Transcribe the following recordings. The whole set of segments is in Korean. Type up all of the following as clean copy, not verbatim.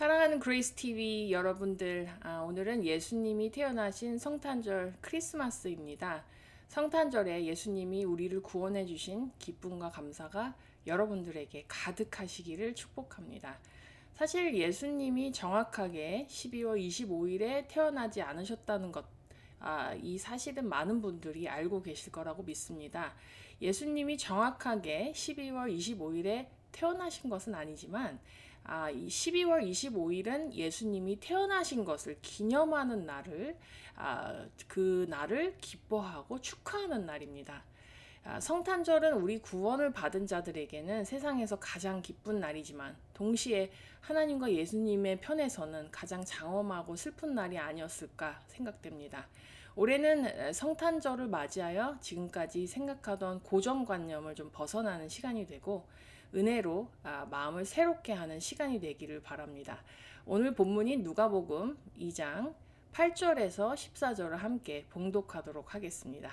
사랑하는 그레이스 TV 여러분들, 오늘은 예수님이 태어나신 성탄절 크리스마스입니다. 성탄절에 예수님이 우리를 구원해 주신 기쁨과 감사가 여러분들에게 가득하시기를 축복합니다. 사실 예수님이 정확하게 12월 25일에 태어나지 않으셨다는 것, 이 사실은 많은 분들이 알고 계실 거라고 믿습니다. 예수님이 정확하게 12월 25일에 태어나신 것은 아니지만 이 12월 25일은 예수님이 태어나신 것을 기념하는 날을, 그 날을 기뻐하고 축하하는 날입니다. 성탄절은 우리 구원을 받은 자들에게는 세상에서 가장 기쁜 날이지만 동시에 하나님과 예수님의 편에서는 가장 장엄하고 슬픈 날이 아니었을까 생각됩니다. 올해는 성탄절을 맞이하여 지금까지 생각하던 고정관념을 좀 벗어나는 시간이 되고 은혜로 마음을 새롭게 하는 시간이 되기를 바랍니다. 오늘 본문인 누가복음 2장 8절에서 14절을 함께 봉독하도록 하겠습니다.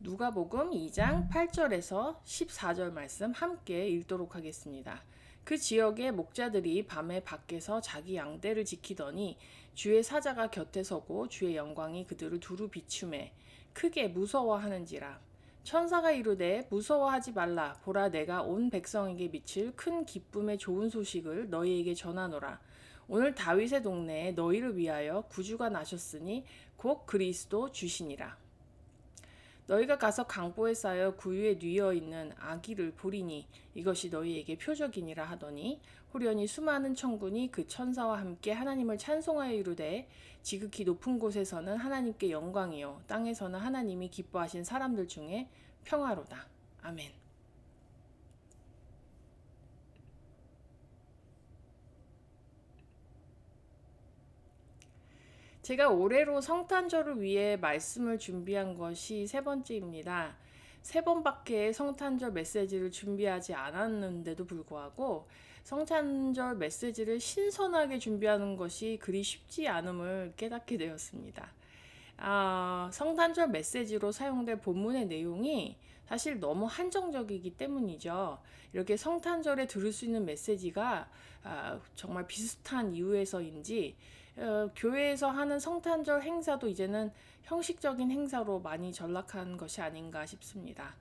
누가복음 2장 8절에서 14절 말씀 함께 읽도록 하겠습니다. 그 지역의 목자들이 밤에 밖에서 자기 양떼를 지키더니 주의 사자가 곁에 서고 주의 영광이 그들을 두루 비추매 크게 무서워하는지라. 천사가 이르되 무서워하지 말라. 보라, 내가 온 백성에게 미칠 큰 기쁨의 좋은 소식을 너희에게 전하노라. 오늘 다윗의 동네에 너희를 위하여 구주가 나셨으니 곧 그리스도 주시니라. 너희가 가서 강보에 쌓여 구유에 뉘어 있는 아기를 보리니 이것이 너희에게 표적이니라 하더니 호련히 수많은 천군이 그 천사와 함께 하나님을 찬송하여 이르되 지극히 높은 곳에서는 하나님께 영광이요 땅에서는 하나님이 기뻐하신 사람들 중에 평화로다. 아멘. 제가 올해로 성탄절을 위해 말씀을 준비한 것이 세 번째입니다. 세 번밖에 성탄절 메시지를 준비하지 않았는데도 불구하고 성탄절 메시지를 신선하게 준비하는 것이 그리 쉽지 않음을 깨닫게 되었습니다. 성탄절 메시지로 사용될 본문의 내용이 사실 너무 한정적이기 때문이죠. 이렇게 성탄절에 들을 수 있는 메시지가 정말 비슷한 이유에서인지 교회에서 하는 성탄절 행사도 이제는 형식적인 행사로 많이 전락한 것이 아닌가 싶습니다.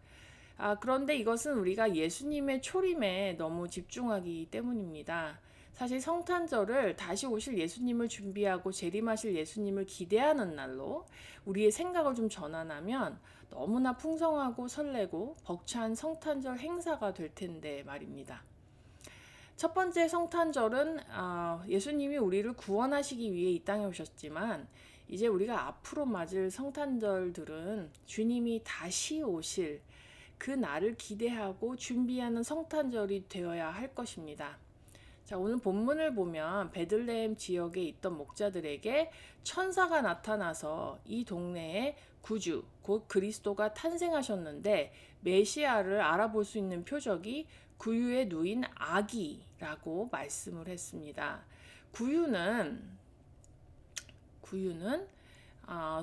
그런데 이것은 우리가 예수님의 초림에 너무 집중하기 때문입니다. 사실 성탄절을 다시 오실 예수님을 준비하고 재림하실 예수님을 기대하는 날로 우리의 생각을 좀 전환하면 너무나 풍성하고 설레고 벅찬 성탄절 행사가 될 텐데 말입니다. 첫 번째 성탄절은 예수님이 우리를 구원하시기 위해 이 땅에 오셨지만 이제 우리가 앞으로 맞을 성탄절들은 주님이 다시 오실 그 날을 기대하고 준비하는 성탄절이 되어야 할 것입니다. 자, 오늘 본문을 보면 베들레헴 지역에 있던 목자들에게 천사가 나타나서 이 동네에 구주, 곧 그리스도가 탄생하셨는데 메시아를 알아볼 수 있는 표적이 구유에 누인 아기라고 말씀을 했습니다. 구유는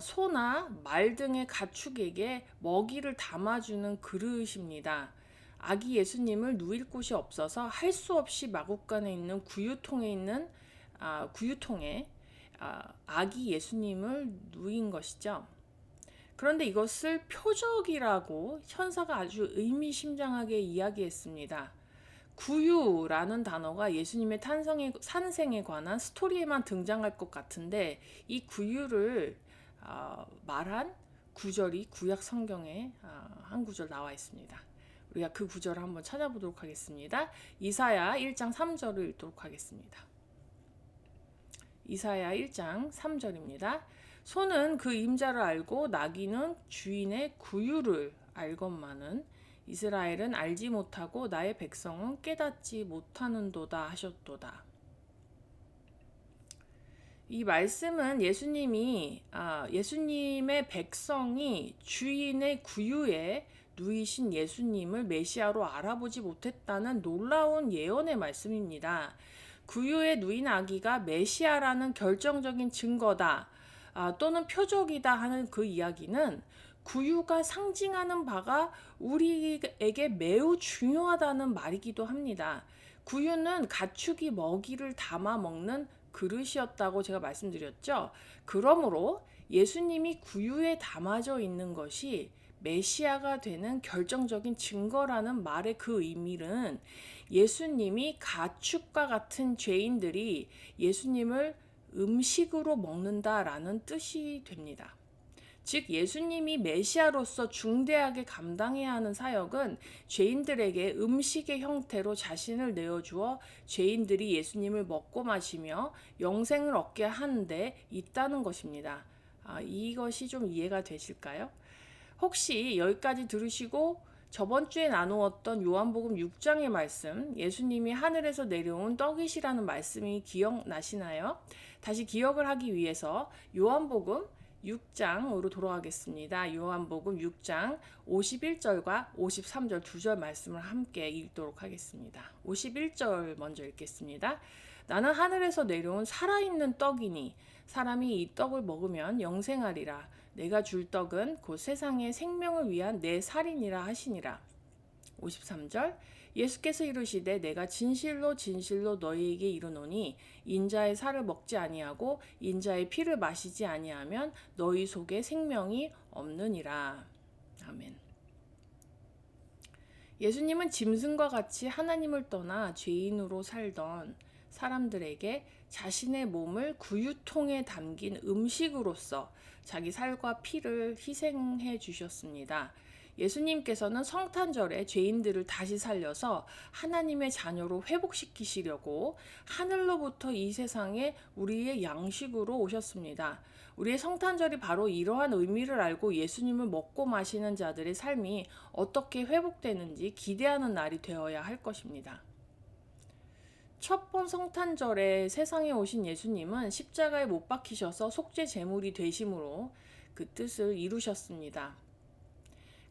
소나 말 등의 가축에게 먹이를 담아주는 그릇입니다. 아기 예수님을 누일 곳이 없어서 할 수 없이 마국간에 있는 구유통에 아기 예수님을 누인 것이죠. 그런데 이것을 표적이라고 천사가 아주 의미심장하게 이야기했습니다. 구유라는 단어가 예수님의 탄생에 관한 스토리에만 등장할 것 같은데 이 구유를 말한 구절이 구약 성경에 한 구절 나와 있습니다. 우리가 그 구절을 한번 찾아보도록 하겠습니다. 이사야 1장 3절을 읽도록 하겠습니다. 이사야 1장 3절입니다. 소는 그 임자를 알고 나귀는 주인의 구유를 알건만은 이스라엘은 알지 못하고 나의 백성은 깨닫지 못하는도다 하셨도다. 이 말씀은 예수님의 백성이 주인의 구유에 누이신 예수님을 메시아로 알아보지 못했다는 놀라운 예언의 말씀입니다. 구유에 누인 아기가 메시아라는 결정적인 증거다 또는 표적이다 하는 그 이야기는 구유가 상징하는 바가 우리에게 매우 중요하다는 말이기도 합니다. 구유는 가축이 먹이를 담아 먹는 그릇이었다고 제가 말씀드렸죠. 그러므로 예수님이 구유에 담아져 있는 것이 메시아가 되는 결정적인 증거라는 말의 그 의미는 예수님이 가축과 같은 죄인들이 예수님을 음식으로 먹는다라는 뜻이 됩니다. 즉 예수님이 메시아로서 중대하게 감당해야 하는 사역은 죄인들에게 음식의 형태로 자신을 내어주어 죄인들이 예수님을 먹고 마시며 영생을 얻게 하는 데 있다는 것입니다. 이것이 좀 이해가 되실까요? 혹시 여기까지 들으시고 저번 주에 나누었던 요한복음 6장의 말씀, 예수님이 하늘에서 내려온 떡이시라는 말씀이 기억나시나요? 다시 기억을 하기 위해서 요한복음 6장으로 돌아가겠습니다. 요한복음 6장 51절과 53절 두 절 말씀을 함께 읽도록 하겠습니다. 51절 먼저 읽겠습니다. 나는 하늘에서 내려온 살아있는 떡이니 사람이 이 떡을 먹으면 영생하리라. 내가 줄 떡은 곧 세상의 생명을 위한 내 살이니라 하시니라. 53절 예수께서 이르시되 내가 진실로 진실로 너희에게 이르노니 인자의 살을 먹지 아니하고 인자의 피를 마시지 아니하면 너희 속에 생명이 없느니라. 아멘. 예수님은 짐승과 같이 하나님을 떠나 죄인으로 살던 사람들에게 자신의 몸을 구유통에 담긴 음식으로서 자기 살과 피를 희생해 주셨습니다. 예수님께서는 성탄절에 죄인들을 다시 살려서 하나님의 자녀로 회복시키시려고 하늘로부터 이 세상에 우리의 양식으로 오셨습니다. 우리의 성탄절이 바로 이러한 의미를 알고 예수님을 먹고 마시는 자들의 삶이 어떻게 회복되는지 기대하는 날이 되어야 할 것입니다. 첫 번 성탄절에 세상에 오신 예수님은 십자가에 못 박히셔서 속죄 제물이 되심으로 그 뜻을 이루셨습니다.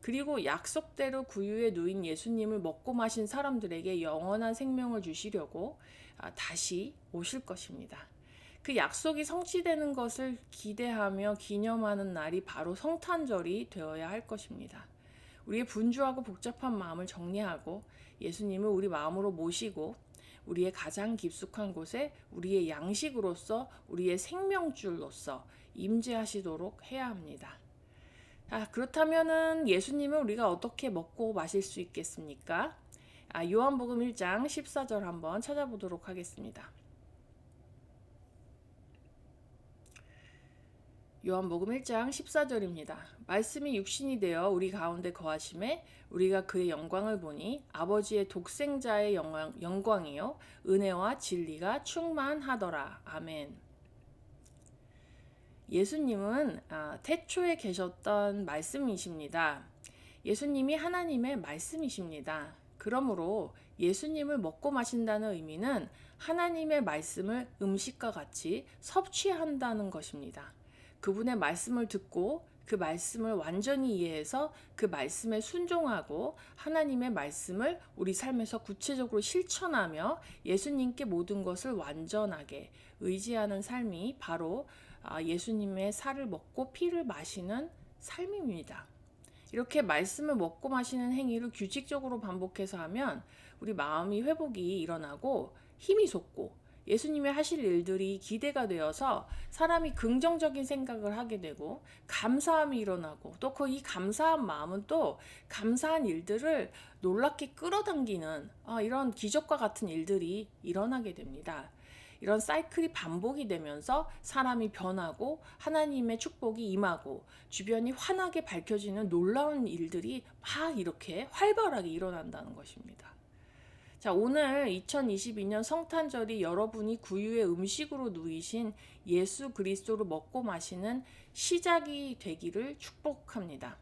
그리고 약속대로 구유에 누인 예수님을 먹고 마신 사람들에게 영원한 생명을 주시려고 다시 오실 것입니다. 그 약속이 성취되는 것을 기대하며 기념하는 날이 바로 성탄절이 되어야 할 것입니다. 우리의 분주하고 복잡한 마음을 정리하고 예수님을 우리 마음으로 모시고 우리의 가장 깊숙한 곳에 우리의 양식으로서 우리의 생명줄로서 임재하시도록 해야 합니다. 그렇다면은 예수님을 우리가 어떻게 먹고 마실 수 있겠습니까? 요한복음 1장 14절 한번 찾아보도록 하겠습니다. 요한복음 1장 14절입니다. 말씀이 육신이 되어 우리 가운데 거하심에 우리가 그의 영광을 보니 아버지의 독생자의 영광이요 은혜와 진리가 충만하더라. 아멘. 예수님은 태초에 계셨던 말씀이십니다. 예수님이 하나님의 말씀이십니다. 그러므로 예수님을 먹고 마신다는 의미는 하나님의 말씀을 음식과 같이 섭취한다는 것입니다. 그분의 말씀을 듣고 그 말씀을 완전히 이해해서 그 말씀에 순종하고 하나님의 말씀을 우리 삶에서 구체적으로 실천하며 예수님께 모든 것을 완전하게 의지하는 삶이 바로 예수님의 살을 먹고 피를 마시는 삶입니다. 이렇게 말씀을 먹고 마시는 행위를 규칙적으로 반복해서 하면 우리 마음이 회복이 일어나고 힘이 솟고 예수님이 하실 일들이 기대가 되어서 사람이 긍정적인 생각을 하게 되고 감사함이 일어나고 또 그 이 감사한 마음은 또 감사한 일들을 놀랍게 끌어당기는 이런 기적과 같은 일들이 일어나게 됩니다. 이런 사이클이 반복이 되면서 사람이 변하고 하나님의 축복이 임하고 주변이 환하게 밝혀지는 놀라운 일들이 막 이렇게 활발하게 일어난다는 것입니다. 자, 오늘 2022년 성탄절이 여러분이 구유의 음식으로 누이신 예수 그리스도를 먹고 마시는 시작이 되기를 축복합니다.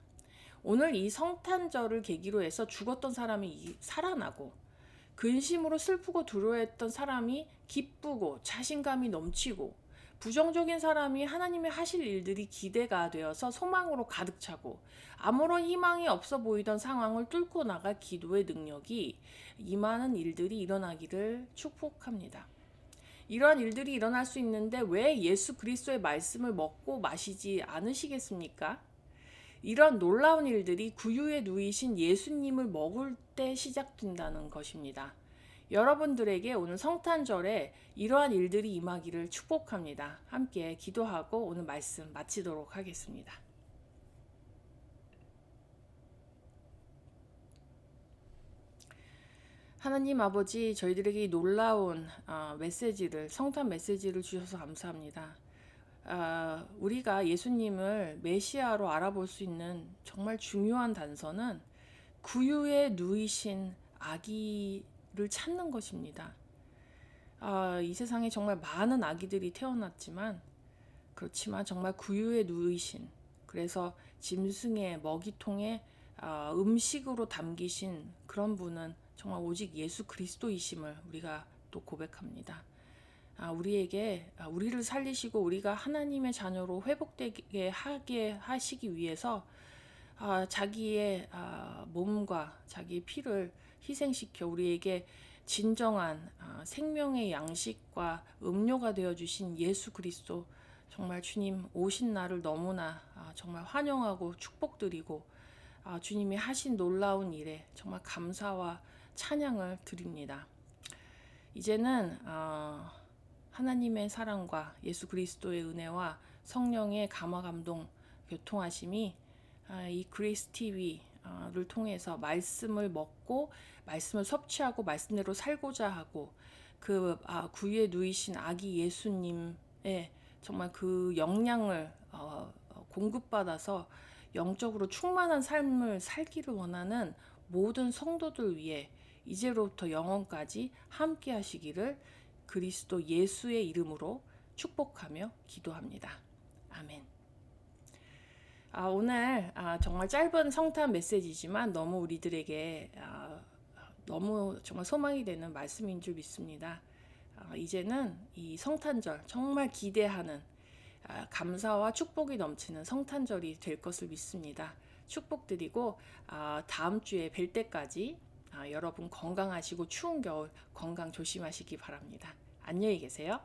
오늘 이 성탄절을 계기로 해서 죽었던 사람이 살아나고 근심으로 슬프고 두려워했던 사람이 기쁘고 자신감이 넘치고 부정적인 사람이 하나님의 하실 일들이 기대가 되어서 소망으로 가득 차고 아무런 희망이 없어 보이던 상황을 뚫고 나갈 기도의 능력이 임하는 일들이 일어나기를 축복합니다. 이러한 일들이 일어날 수 있는데 왜 예수 그리스도의 말씀을 먹고 마시지 않으시겠습니까? 이런 놀라운 일들이 구유에 누이신 예수님을 먹을 때 시작된다는 것입니다. 여러분들에게 오늘 성탄절에 이러한 일들이 임하기를 축복합니다. 함께 기도하고 오늘 말씀 마치도록 하겠습니다. 하나님 아버지, 저희들에게 이 놀라운 메시지를, 성탄 메시지를 주셔서 감사합니다. 우리가 예수님을 메시아로 알아볼 수 있는 정말 중요한 단서는 구유에 누이신 아기를 찾는 것입니다. 이 세상에 정말 많은 아기들이 태어났지만, 그렇지만 정말 구유에 누이신, 그래서 짐승의 먹이통에 음식으로 담기신 그런 분은 정말 오직 예수 그리스도이심을 우리가 또 고백합니다. 우리에게 우리를 살리시고 우리가 하나님의 자녀로 회복되게 하게 하시기 위해서 자기의 몸과 자기의 피를 희생시켜 우리에게 진정한 생명의 양식과 음료가 되어주신 예수 그리스도, 정말 주님 오신 날을 너무나 정말 환영하고 축복드리고 주님이 하신 놀라운 일에 정말 감사와 찬양을 드립니다. 이제는 하나님의 사랑과 예수 그리스도의 은혜와 성령의 감화 감동 교통하심이 이 그리스 TV를 통해서 말씀을 먹고 말씀을 섭취하고 말씀대로 살고자 하고 그 구유에 누이신 아기 예수님의 정말 그 영향을 공급받아서 영적으로 충만한 삶을 살기를 원하는 모든 성도들 위해 이제로부터 영원까지 함께 하시기를 그리스도 예수의 이름으로 축복하며 기도합니다. 아멘. 오늘 정말 짧은 성탄 메시지지만 너무 우리들에게 너무 정말 소망이 되는 말씀인 줄 믿습니다. 이제는 이 성탄절 정말 기대하는 감사와 축복이 넘치는 성탄절이 될 것을 믿습니다. 축복드리고 다음 주에 뵐 때까지 여러분 건강하시고 추운 겨울 건강 조심하시기 바랍니다. 안녕히 계세요.